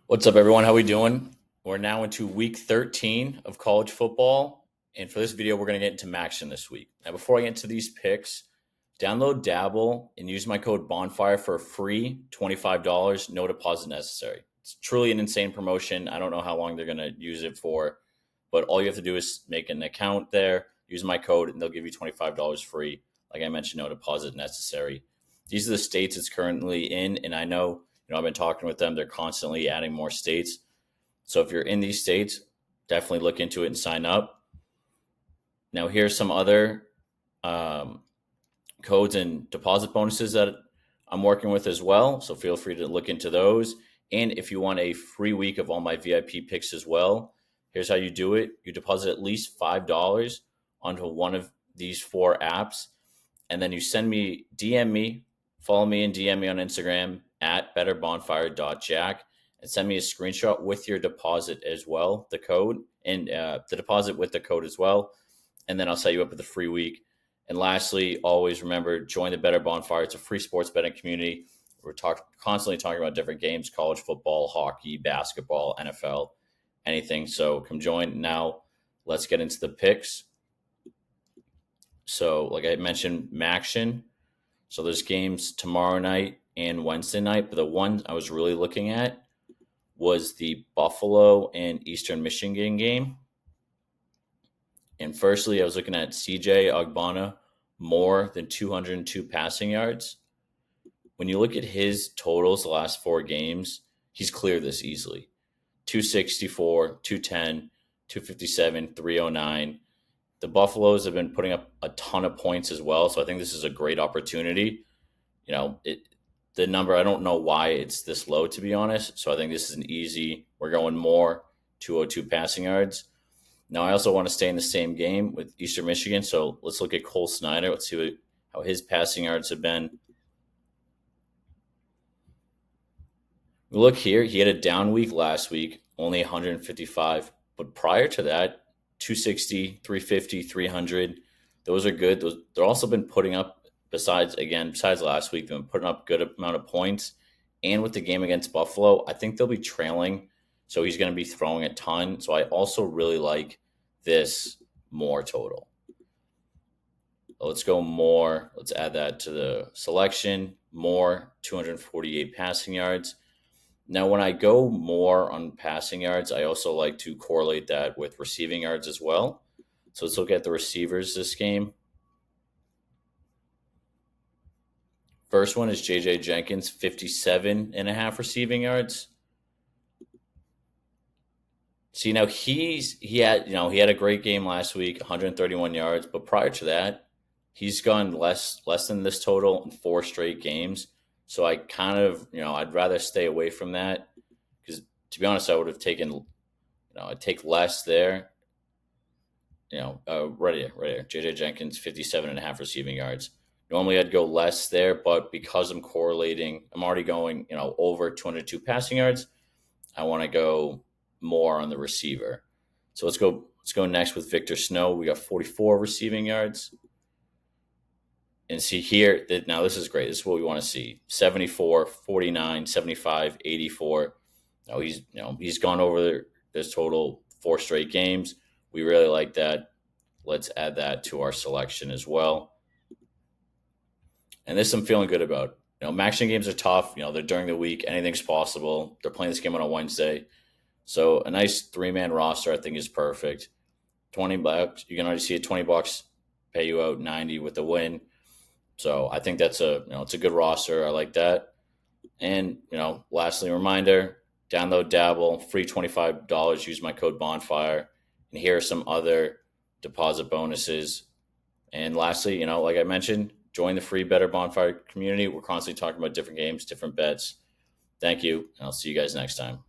What's up, everyone? How we doing? We're now into week 13 of college football, and for this video, we're going to get into MACtion this week. Now, before I get into these picks, download Dabble and use my code Bonfire for a free $25, no deposit necessary. It's truly an insane promotion. I don't know how long they're going to use it for, but all you have to do is make an account there, use my code, and they'll give you $25 free. Like I mentioned, no deposit necessary. These are the states it's currently in, and I know I've been talking with them. They're constantly adding more states. So if you're in these states, definitely look into it and sign up. Now, here's some other codes and deposit bonuses that I'm working with as well. So feel free to look into those. And if you want a free week of all my VIP picks as well, here's how you do it. You deposit at least $5 onto one of these four apps. And then you DM me, follow me and DM me on Instagram at betterbonfire.jack and send me a screenshot with your deposit as well, the code, and the deposit with the code as well. And then I'll set you up with a free week. And lastly, always remember, join the Better Bonfire. It's a free sports betting community. We're constantly talking about different games, college football, hockey, basketball, NFL, anything. So come join. Now, let's get into the picks. So, like I mentioned, MACtion. So there's games tomorrow night and Wednesday night, but the one I was really looking at was the Buffalo and Eastern Michigan game. And firstly, I was looking at CJ Ogbonna, more than 202 passing yards. When you look at his totals the last four games, he's cleared this easily. 264, 210, 257, 309. The Buffaloes have been putting up a ton of points as well, so I think this is a great opportunity. The number, I don't know why it's this low, to be honest. So I think this is an easy, we're going more 202 passing yards. Now, I also want to stay in the same game with Eastern Michigan. So let's look at Cole Snyder. Let's see how his passing yards have been. Look here, he had a down week last week, only 155. But prior to that, 260, 350, 300. Those are good. They've also been putting up, besides last week, they've been putting up good amount of points. And with the game against Buffalo, I think they'll be trailing. So he's going to be throwing a ton. So I also really like this more total. Let's go more. Let's add that to the selection. More 248 passing yards. Now, when I go more on passing yards, I also like to correlate that with receiving yards as well. So let's look at the receivers this game. First one is J.J. Jenkins, 57.5 receiving yards. See, now he had a great game last week, 131 yards, but prior to that, he's gone less than this total in 4 straight games. So I kind of, I'd rather stay away from that because, to be honest, I would have taken, I'd take less there. Right here, J.J. Jenkins, 57.5 receiving yards. Normally I'd go less there, but because I'm already going, over 202 passing yards, I want to go more on the receiver. So let's go next with Victor Snow. We got 44 receiving yards. And see here, now this is great. This is what we want to see. 74, 49, 75, 84. He's gone over this total 4 straight games. We really like that. Let's add that to our selection as well. And this I'm feeling good about. MACtion games are tough. They're during the week. Anything's possible. They're playing this game on a Wednesday. So a nice 3-man roster, I think, is perfect. $20. You can already see it. $20 pay you out 90 with the win. So I think that's it's a good roster. I like that. And, lastly, reminder, download Dabble, free $25, use my code Bonfire. And here are some other deposit bonuses. And lastly, like I mentioned, join the free Better Bonfire community. We're constantly talking about different games, different bets. Thank you, and I'll see you guys next time.